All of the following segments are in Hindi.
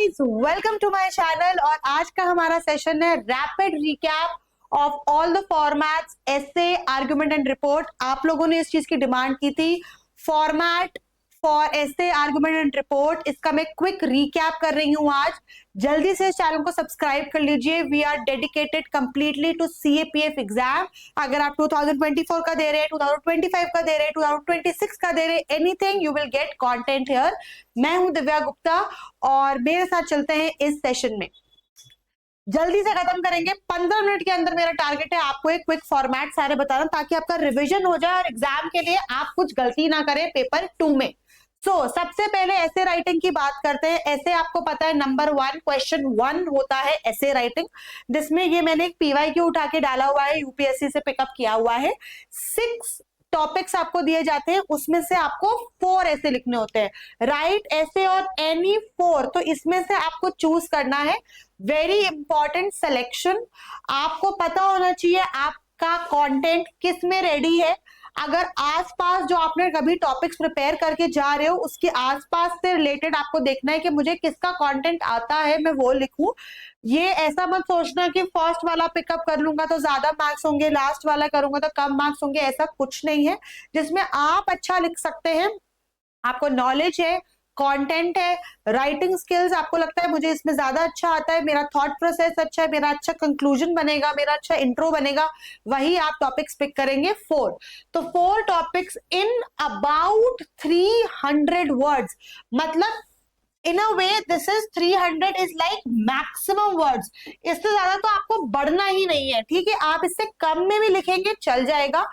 Guys, welcome to my channel. और आज का हमारा सेशन है rapid recap of all the formats, essay, argument and report. आप लोगों ने इस चीज की डिमांड की थी, format for essay, argument and report. इसका मैं क्विक रिकैप कर रही हूँ आज। जल्दी से इस चैनल को सब्सक्राइब कर लीजिए। We are dedicated completely to CAPF exam. अगर आप 2024 का दे रहे हैं, 2025 का दे रहे हैं, 2026 का दे रहे हैं, anything you will get content here. मैं हूं दिव्या गुप्ता और मेरे साथ चलते हैं इस सेशन में। जल्दी से खत्म करेंगे, 15 मिनट के अंदर मेरा टारगेट है आपको एक क्विक फॉर्मेट सारे बताना, ताकि आपका रिवीजन हो जाए और एग्जाम के लिए आप कुछ गलती ना करें पेपर 2 में। सबसे पहले ऐसे राइटिंग की बात करते हैं। ऐसे आपको पता है नंबर 1 क्वेश्चन 1 होता है ऐसे राइटिंग, जिसमें ये मैंने एक पीवाईक्यू उठा के डाला हुआ है, यूपीएससी से पिकअप किया हुआ है। 6 टॉपिक्स आपको दिए जाते हैं, उसमें से आपको 4 ऐसे लिखने होते हैं। राइट ऐसे और एनी 4, तो इसमें से आपको चूज करना है। Very important selection. आपको पता होना चाहिए आपका कंटेंट किस में रेडी है। अगर आसपास जो आपने कभी टॉपिक्स प्रिपेयर करके जा रहे हो, उसके आसपास से रिलेटेड आपको देखना है कि मुझे किसका कंटेंट आता है, मैं वो लिखूं। ये ऐसा मत सोचना कि फर्स्ट वाला पिकअप कर लूंगा तो ज्यादा मार्क्स होंगे, लास्ट वाला करूंगा तो कम मार्क्स होंगे। ऐसा कुछ नहीं है। जिसमें आप अच्छा लिख सकते हैं, आपको नॉलेज है, कंटेंट है, राइटिंग स्किल्स, आपको लगता है मुझे इसमें ज्यादा अच्छा आता है, मेरा थॉट प्रोसेस अच्छा है, मेरा अच्छा कंक्लूजन बनेगा, मेरा अच्छा इंट्रो बनेगा, वही आप टॉपिक्स पिक करेंगे 4। तो 4 टॉपिक्स इन अबाउट 300 वर्ड्स, मतलब in a way this is 300 is like maximum words. इससे ज्यादा तो आपको बढ़ना ही नहीं है, ठीक है। आप इससे कम में भी लिखेंगे चल जाएगा,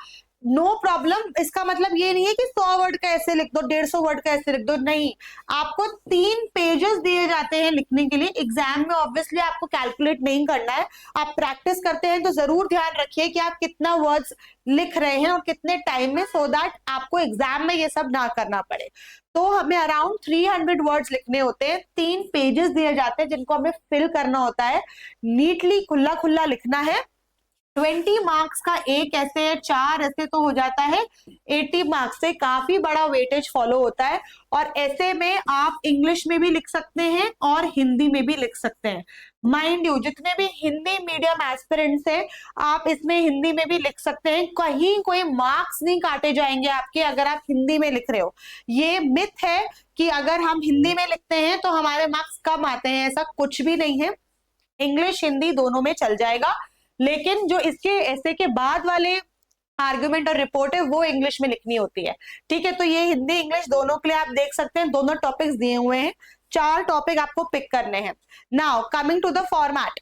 नो प्रॉब्लम। इसका मतलब ये नहीं है कि 100 वर्ड का ऐसे लिख दो, 150 वर्ड का ऐसे लिख दो, नहीं। आपको 3 पेजेस दिए जाते हैं लिखने के लिए। एग्जाम में ऑब्वियसली आपको कैलकुलेट नहीं करना है, आप प्रैक्टिस करते हैं, तो जरूर ध्यान रखिए कि आप कितना वर्ड्स लिख रहे हैं और कितने टाइम में, सो दैट आपको एग्जाम में ये सब ना करना पड़े। तो हमें अराउंड 300 वर्ड्स लिखने होते हैं, 3 पेजेस दिए जाते हैं जिनको हमें फिल करना होता है। नीटली खुला खुला लिखना है। 20 मार्क्स का एक ऐसे है, 4 ऐसे तो हो जाता है 80 मार्क्स से। काफी बड़ा वेटेज फॉलो होता है। और ऐसे में आप इंग्लिश में भी लिख सकते हैं और हिंदी में भी लिख सकते हैं। माइंड यू, जितने भी हिंदी मीडियम एस्पिरेंट्स हैं, आप इसमें हिंदी में भी लिख सकते हैं। कहीं कोई मार्क्स नहीं काटे जाएंगे आपके अगर आप हिंदी में लिख रहे हो। ये मिथ है कि अगर हम हिंदी में लिखते हैं तो हमारे मार्क्स कम आते हैं, ऐसा कुछ भी नहीं है। इंग्लिश हिंदी दोनों में चल जाएगा, लेकिन जो इसके ऐसे के बाद वाले आर्गुमेंट और रिपोर्ट है वो इंग्लिश में लिखनी होती है, ठीक है। तो ये हिंदी इंग्लिश दोनों के लिए आप देख सकते हैं, दोनों टॉपिक्स दिए हुए हैं। 4 टॉपिक आपको पिक करने हैं। Now coming to the format.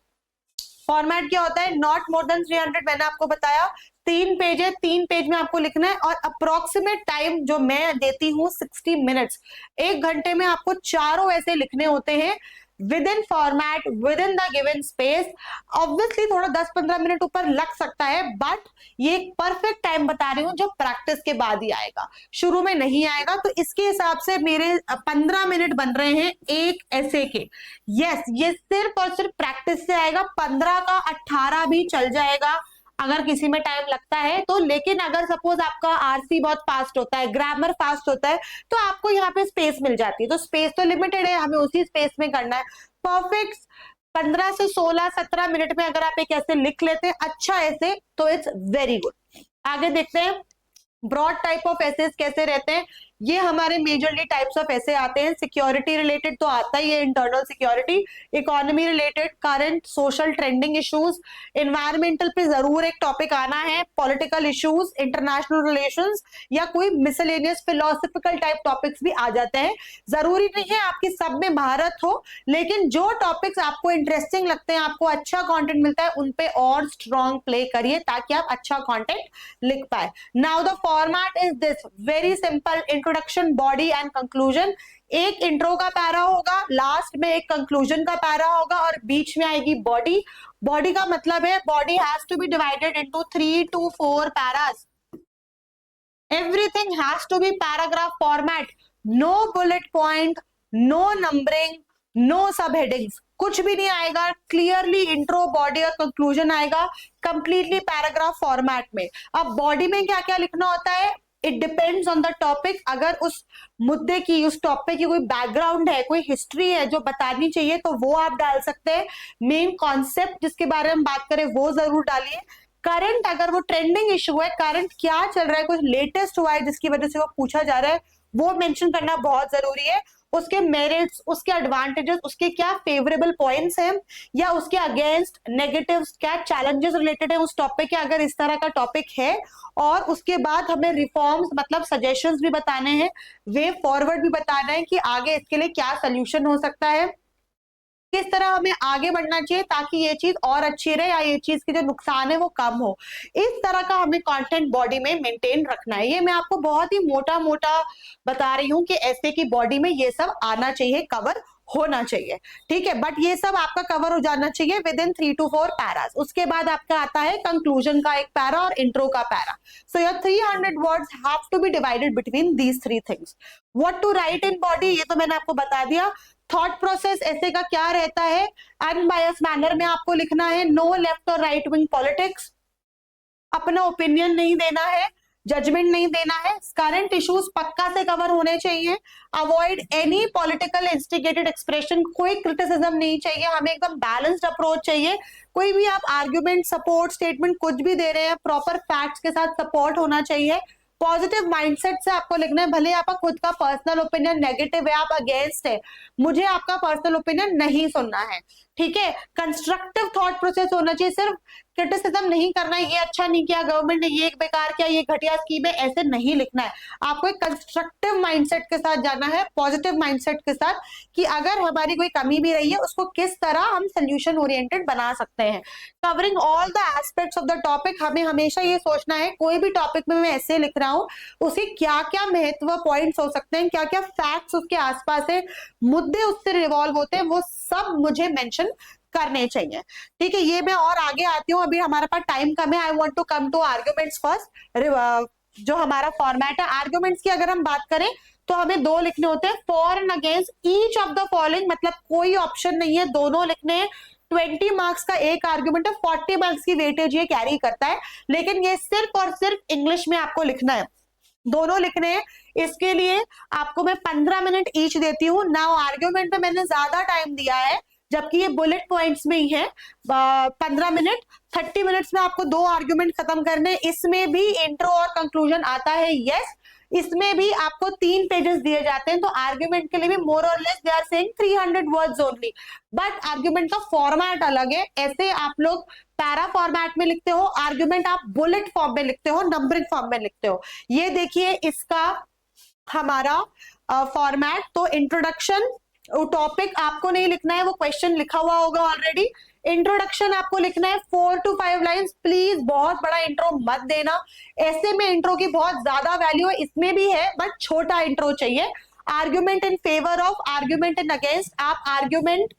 Format क्या होता है? नॉट मोर देन 300, मैंने आपको बताया 3 पेज है, 3 पेज में आपको लिखना है। और अप्रोक्सीमेट टाइम जो मैं देती हूँ 60 मिनट्स। 1 घंटे में आपको चारों ऐसे लिखने होते हैं with in format, with in the given space. Obviously थोड़ा 10-15 मिनट ऊपर लग सकता है, बट ये एक परफेक्ट टाइम बता रही हूँ जो प्रैक्टिस के बाद ही आएगा, शुरू में नहीं आएगा। तो इसके हिसाब से मेरे 15 मिनट बन रहे हैं एक ऐसे के। यस, ये सिर्फ और सिर्फ प्रैक्टिस से आएगा। 15 का 18 भी चल जाएगा अगर किसी में टाइम लगता है तो। लेकिन अगर सपोज आपका आरसी बहुत फास्ट होता है, ग्रामर फास्ट होता है, तो आपको यहाँ पे स्पेस मिल जाती है। तो स्पेस तो लिमिटेड है, हमें उसी स्पेस में करना है। परफेक्ट 15 से 16-17 मिनट में अगर आप एक ऐसे लिख लेते हैं अच्छा ऐसे, तो इट्स वेरी गुड। आगे देखते हैं ब्रॉड टाइप ऑफ एसेस कैसे रहते हैं। ये हमारे मेजरली टाइप्स ऑफ ऐसे आते हैं। सिक्योरिटी रिलेटेड तो आता ही है, internal security, economy related, current social trending issues, environmental पे जरूर एक टॉपिक आना है, पॉलिटिकल इश्यूज, इंटरनेशनल रिलेशंस, या कोई मिसलेनियस फिलोसफिकल टाइप टॉपिक्स भी आ जाते हैं। जरूरी नहीं है आपकी सब में महारत हो, लेकिन जो टॉपिक्स आपको इंटरेस्टिंग लगते हैं, आपको अच्छा कंटेंट मिलता है, उन पे और स्ट्रॉन्ग प्ले करिए ताकि आप अच्छा कंटेंट लिख पाए। Now the format is this, very simple. Introduction, body and conclusion. एक इंट्रो का पैरा होगा, लास्ट में एक कंक्लूजन का पैरा होगा और बीच में आएगी बॉडी। बॉडी का मतलब है body has to be divided into 3 to 4 paras. Everything has to be paragraph format. No bullet point, no numbering, no sub headings, कुछ भी नहीं आएगा। क्लियरली इंट्रो, बॉडी और कंक्लूजन आएगा, कंप्लीटली पैराग्राफ फॉर्मेट में। अब बॉडी में क्या क्या लिखना होता है? It depends on the topic. अगर उस मुद्दे की, उस टॉपिक की कोई बैकग्राउंड है, कोई हिस्ट्री है जो बतानी चाहिए, तो वो आप डाल सकते हैं। मेन कॉन्सेप्ट जिसके बारे में बात करें वो जरूर डालिए। करंट, अगर वो ट्रेंडिंग इशू है, करंट क्या चल रहा है, कुछ लेटेस्ट हुआ है जिसकी वजह से वो पूछा जा रहा है, वो मेंशन करना बहुत जरूरी है। उसके मेरिट्स, उसके एडवांटेजेस, उसके क्या फेवरेबल पॉइंट्स हैं, या उसके अगेंस्ट नेगेटिव्स, क्या चैलेंजेस रिलेटेड है उस टॉपिक के, अगर इस तरह का टॉपिक है। और उसके बाद हमें रिफॉर्म्स, मतलब सजेशंस भी बताने हैं, वे फॉरवर्ड भी बताना है कि आगे इसके लिए क्या सोल्यूशन हो सकता है, किस तरह हमें आगे बढ़ना चाहिए ताकि ये चीज और अच्छी रहे, या ये चीज के जो नुकसान है वो कम हो। इस तरह का हमें कंटेंट बॉडी में मेंटेन रखना है। ये मैं आपको बहुत ही मोटा मोटा बता रही हूँ कि ऐसे की बॉडी में ये सब आना चाहिए, कवर होना चाहिए, ठीक है। बट ये सब आपका कवर हो जाना चाहिए विद इन 3 to 4 पैरास। उसके बाद आपका आता है कंक्लूजन का एक पैरा और इंट्रो का para. So your 300 words have to be divided between these 3 things. What to write in body, ये तो मैंने आपको बता दिया। थॉट प्रोसेस ऐसे का क्या रहता है, अनबायस मैनर में आपको लिखना है। नो लेफ्ट और राइट विंग पॉलिटिक्स, अपना ओपिनियन नहीं देना है, जजमेंट नहीं देना है। करंट इश्यूज पक्का से कवर होने चाहिए। Avoid any political instigated expression, कोई क्रिटिसिज्म नहीं चाहिए, हमें एकदम बैलेंस्ड अप्रोच चाहिए। कोई भी आप आर्ग्यूमेंट, सपोर्ट स्टेटमेंट कुछ भी दे रहे हैं, प्रॉपर फैक्ट्स के साथ सपोर्ट होना चाहिए। पॉजिटिव माइंडसेट से आपको लिखना है, भले आपका खुद का पर्सनल ओपिनियन नेगेटिव है, आप अगेंस्ट है, मुझे आपका पर्सनल ओपिनियन नहीं सुनना है, ठीक है। कंस्ट्रक्टिव थॉट प्रोसेस होना चाहिए, सिर्फ क्रिटिसिज्म नहीं करना है, ये अच्छा नहीं किया गवर्नमेंट ने, ये बेकार किया, ये घटिया स्कीम है, ऐसे नहीं लिखना है। आपको एक कंस्ट्रक्टिव माइंडसेट के साथ जाना है, पॉजिटिव माइंडसेट के साथ, कि अगर हमारी कोई कमी भी रही है उसको किस तरह हम सोल्यूशन ओरिएंटेड बना सकते हैं। Covering all the aspects of the topic, हमें हमेशा ये सोचना है कोई भी टॉपिक में मैं ऐसे लिख रहा हूं, उसके क्या क्या महत्व पॉइंट्स हो सकते हैं, क्या क्या फैक्ट्स उसके आसपास है, मुद्दे उससे रिवॉल्व होते हैं, वो सब मुझे मेंशन करने चाहिए, ठीक है। ये मैं और आगे आती हूँ, अभी हमारे पास टाइम कम है। I want to come to arguments first. जो हमारा फॉर्मेट है आर्ग्यूमेंट्स की, अगर हम बात करें तो हमें 2 लिखने होते हैं, for and against each of the following, मतलब कोई ऑप्शन नहीं है, दोनों लिखने हैं। 20 मार्क्स का एक आर्ग्यूमेंट है, 40 मार्क्स की वेटेज ये कैरी करता है, लेकिन ये सिर्फ और सिर्फ इंग्लिश में आपको लिखना है, दोनों लिखने हैं। इसके लिए आपको मैं 15 मिनट ईच देती हूँ। नाउ आर्ग्यूमेंट में मैंने ज्यादा टाइम दिया है, जबकि ये बुलेट पॉइंट्स में ही है। 15 मिनट, 30 मिनट्स में आपको 2 आर्ग्यूमेंट खत्म करने। इसमें भी इंट्रो और कंक्लूजन आता है, यस। इसमें भी आपको 3 पेजेस दिए जाते हैं, तो आर्ग्यूमेंट के लिए भी मोर और less they are saying 300 words only, but argument का फॉर्मेट अलग है। ऐसे आप लोग पैरा फॉर्मेट में लिखते हो, आर्ग्यूमेंट आप बुलेट फॉर्म में लिखते हो, नंबरिंग फॉर्म में लिखते हो। ये देखिए इसका हमारा फॉर्मेट। तो इंट्रोडक्शन, टॉपिक आपको नहीं लिखना है, वो क्वेश्चन लिखा हुआ होगा ऑलरेडी। इंट्रोडक्शन आपको लिखना है 4 to 5 लाइंस। प्लीज बहुत बड़ा इंट्रो मत देना, ऐसे में इंट्रो की बहुत ज्यादा वैल्यू है, इसमें भी है, बट छोटा इंट्रो चाहिए। Argument in favour of, argument in against, आप आर्ग्यूमेंट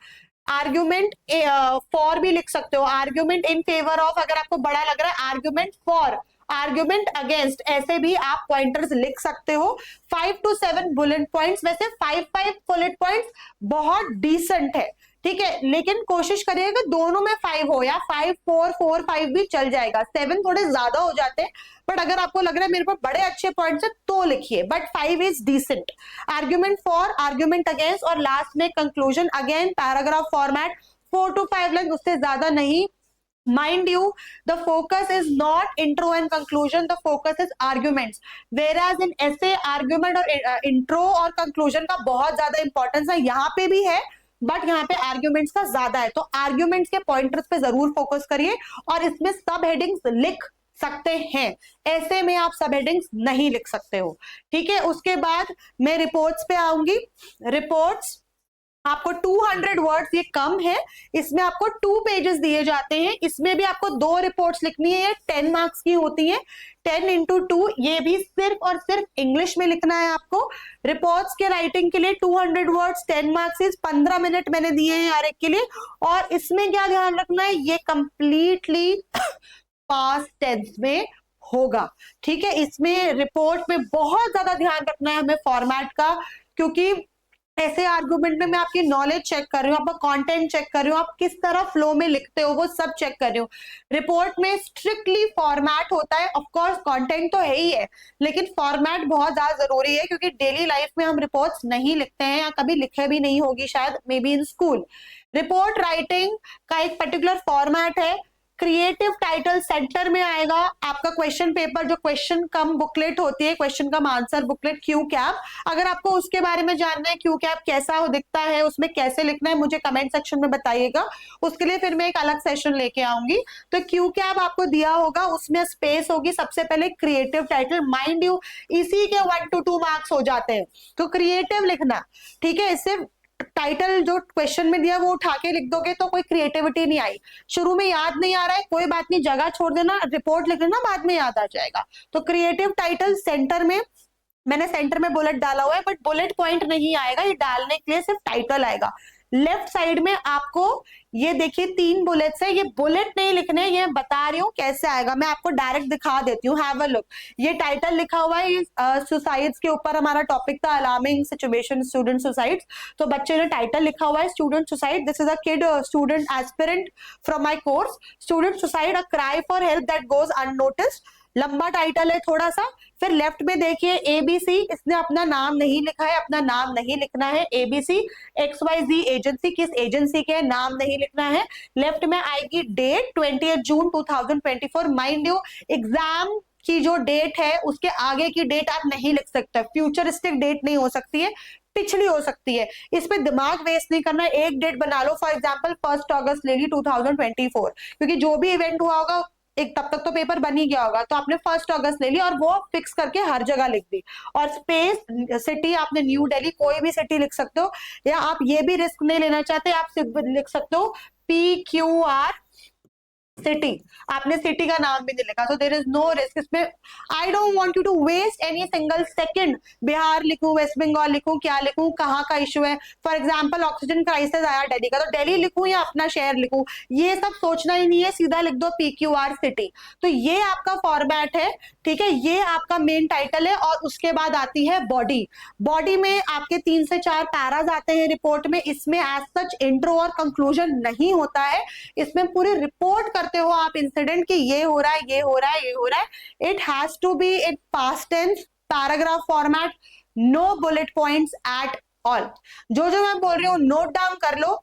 फॉर भी लिख सकते हो। आर्ग्यूमेंट इन फेवर ऑफ अगर आपको बड़ा लग रहा है, आर्ग्यूमेंट फॉर, आर्ग्यूमेंट अगेंस्ट, ऐसे भी आप पॉइंटर्स लिख सकते हो। 5 to 7 बुलेट पॉइंट्स, वैसे 5 बुलेट पॉइंट्स बहुत डिसेंट है, ठीक है, लेकिन कोशिश करिएगा दोनों में 5 हो, या 5 4 4 5 भी चल जाएगा। 7 थोड़े ज्यादा हो जाते हैं, बट अगर आपको लग रहा है मेरे पास बड़े अच्छे पॉइंट्स है तो लिखिए, but 5 is decent. Argument for, argument against, और लास्ट में conclusion. Again paragraph format, 4 to 5 line, उससे ज्यादा नहीं। Mind you, the focus is not intro and conclusion, the focus is arguments. Whereas in essay, argument और intro और conclusion का बहुत ज्यादा इंपॉर्टेंस है, यहाँ पे भी है, बट यहाँ पे आर्ग्यूमेंट्स का ज्यादा है। तो आर्ग्यूमेंट्स के पॉइंटर्स पे जरूर फोकस करिए, और इसमें सब हेडिंग्स लिख सकते हैं, ऐसे में आप सब हेडिंग्स नहीं लिख सकते हो, ठीक है। उसके बाद मैं रिपोर्ट्स पे आऊंगी। रिपोर्ट्स आपको 200 वर्ड्स, ये कम है, इसमें आपको 2 पेजेस दिए जाते हैं। इसमें भी आपको 2 रिपोर्ट्स लिखनी है, ये 10 मार्क्स की होती है, 10 into 2, ये भी सिर्फ और सिर्फ इंग्लिश में लिखना है आपको। रिपोर्ट्स के राइटिंग के लिए 200 वर्ड्स, 10 मार्क्स, 15 मिनट मैंने दिए हैं हर एक के लिए। और इसमें क्या ध्यान रखना है, ये कंप्लीटली पास्ट टेंस में होगा, ठीक है। इसमें रिपोर्ट में बहुत ज्यादा ध्यान रखना है हमें फॉर्मेट का, क्योंकि ऐसे आर्गुमेंट में मैं आपकी नॉलेज चेक कर रही हूँ, आपका कंटेंट चेक कर रही हूँ, आप किस तरह फ्लो में लिखते हो वो सब चेक कर रही हूँ। रिपोर्ट में स्ट्रिक्टली फॉर्मेट होता है, ऑफ कोर्स कंटेंट तो है ही है, लेकिन फॉर्मेट बहुत ज्यादा जरूरी है, क्योंकि डेली लाइफ में हम रिपोर्ट्स नहीं लिखते हैं, या कभी लिखे भी नहीं होगी शायद, may be in school. Report writing का एक पर्टिकुलर फॉर्मेट है। क्रिएटिव टाइटल सेंटर में आएगा। आपका क्वेश्चन पेपर, जो क्वेश्चन कम बुकलेट होती है, क्वेश्चन कम आंसर बुकलेट, क्यू कैप, अगर आपको उसके बारे में जानना है, क्यू कैप कैसा दिखता है, उसमें कैसे लिखना है, मुझे कमेंट सेक्शन में बताइएगा, उसके लिए फिर मैं एक अलग सेशन लेके आऊंगी। तो क्यू कैप आपको दिया होगा, उसमें स्पेस होगी, सबसे पहले क्रिएटिव टाइटल, माइंड यू इसी के 1 to 2 मार्क्स हो जाते हैं, तो क्रिएटिव लिखना, ठीक है। इससे टाइटल जो क्वेश्चन में दिया वो उठा के लिख दोगे तो कोई क्रिएटिविटी नहीं आई। शुरू में याद नहीं आ रहा है, कोई बात नहीं, जगह छोड़ देना, रिपोर्ट लिख लेना, बाद में याद आ जाएगा। तो क्रिएटिव टाइटल सेंटर में, मैंने सेंटर में बुलेट डाला हुआ है, बट बुलेट पॉइंट नहीं आएगा, ये डालने के लिए सिर्फ टाइटल आएगा। लेफ्ट साइड में आपको ये देखिए 3 बुलेट्स है, ये बुलेट नहीं लिखने, ये बता रही हूँ कैसे आएगा, मैं आपको डायरेक्ट दिखा देती हूँ, हैव अ लुक। ये टाइटल लिखा हुआ है, सुसाइड्स के ऊपर हमारा टॉपिक था, अलार्मिंग सिचुएशन स्टूडेंट सुसाइड्स, तो बच्चे ने टाइटल लिखा हुआ है student suicide, this is a kid student aspirant from my course, student suicide a cry for help that goes unnoticed, लंबा टाइटल है थोड़ा सा। फिर लेफ्ट में देखिए एबीसी, इसने अपना नाम नहीं लिखा है, अपना नाम नहीं लिखना है, एबीसी XYZ एजेंसी, किस एजेंसी के नाम नहीं लिखना है। लेफ्ट में आएगी date 20 June 2024, mind you exam की जो डेट है उसके आगे की डेट आप नहीं लिख सकते, फ्यूचरिस्टिक डेट नहीं हो सकती है, पिछली हो सकती है, इस पे दिमाग वेस्ट नहीं करना, एक डेट बना लो, फॉर एग्जांपल 1 अगस्त ले ली 2024, क्योंकि जो भी इवेंट हुआ होगा एक तब तक तो पेपर बन ही गया होगा, तो आपने 1 अगस्त ले ली और वो फिक्स करके हर जगह लिख दी। और स्पेस सिटी आपने न्यू दिल्ली, कोई भी सिटी लिख सकते हो, या आप ये भी रिस्क नहीं लेना चाहते, आप सिर्फ लिख सकते हो PQR सिटी, आपने सिटी का नाम भी नहीं लिखा, तो देयर इज नो रिस्क इसमें। I don't want you to waste any single second, Bihar लिखूं, वेस्ट बंगाल लिखूं, क्या लिखूं, कहाँ का इशू है, फॉर एग्जांपल ऑक्सीजन क्राइसिस आया दिल्ली का, तो दिल्ली लिखूं या अपना शहर लिखूं, ये सब सोचना ही नहीं है, सीधा लिख दो PQR सिटी। तो ये आपका फॉर्मेट है, ठीक है, ये आपका मेन टाइटल है, और उसके बाद आती है बॉडी। बॉडी में आपके 3 से 4 पैराज आते हैं रिपोर्ट में, इसमें एज सच इंट्रो और कंक्लूजन नहीं होता है, इसमें पूरी रिपोर्ट करते हो आप इंसिडेंट कि ये हो रहा है, ये हो रहा है, ये हो रहा है। It has to be in past tense, paragraph format, no bullet points at all. जो जो मैं बोल रही हूँ नोट डाउन कर लो,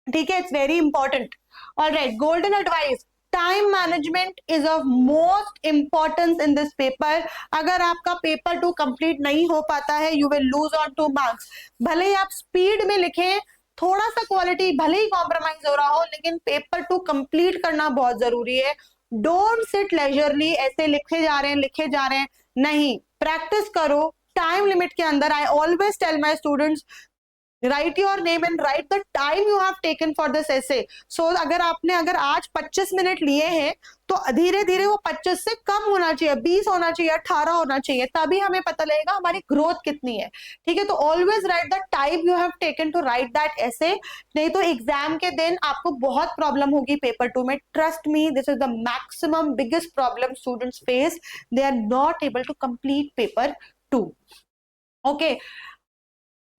ठीक है, it's very important. Alright, golden advice, time management is of most importance in this paper. अगर आपका पेपर 2 कंप्लीट नहीं हो पाता है, you will lose on 2 marks. भले ही आप स्पीड में लिखें, थोड़ा सा क्वालिटी भले ही कॉम्प्रोमाइज हो रहा हो, लेकिन पेपर 2 कंप्लीट करना बहुत जरूरी है। डोंट सिट लेजरली, ऐसे लिखे जा रहे हैं लिखे जा रहे हैं, नहीं, प्रैक्टिस करो टाइम लिमिट के अंदर। I always tell my students, write your name and write the time you have taken for this essay. So अगर आज 25 मिनट लिए हैं, तो धीरे धीरे वो 25 से कम होना चाहिए, 20 होना चाहिए, 18 होना चाहिए, तभी हमें पता लगेगा हमारी ग्रोथ कितनी है, ठीक है। तो always write the time you have taken to write that essay, नहीं तो एग्जाम के दिन आपको बहुत प्रॉब्लम होगी पेपर 2 में। Trust me, this is the maximum biggest problem students face, they are not able to complete paper 2। Okay,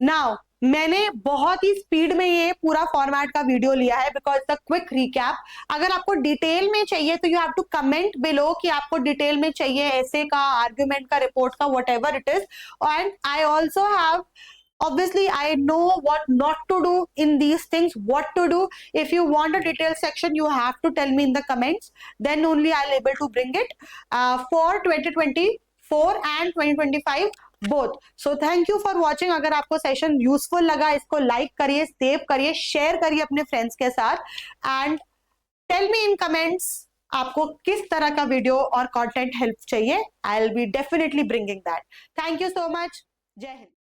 now मैंने बहुत ही स्पीड में ये पूरा फॉर्मेट का वीडियो लिया है बिकॉज द क्विक रिकैप। अगर आपको डिटेल में चाहिए तो you have to comment below कि आपको डिटेल में चाहिए ऐसे का, आर्ग्यूमेंट का, रिपोर्ट का, what ever it is. And I also have, obviously I know what not to do in these things, what to do. If you want a detailed section, you have to tell me in the comments, then only I'll able to bring it for 2024 and 2025 both. So thank you for watching. अगर आपको सेशन यूजफुल लगा, इसको लाइक करिए, सेव करिए, शेयर करिए अपने फ्रेंड्स के साथ, and tell me in comments आपको किस तरह का वीडियो और कंटेंट हेल्प चाहिए। I will be definitely bringing that. Thank you so much. जय हिंद।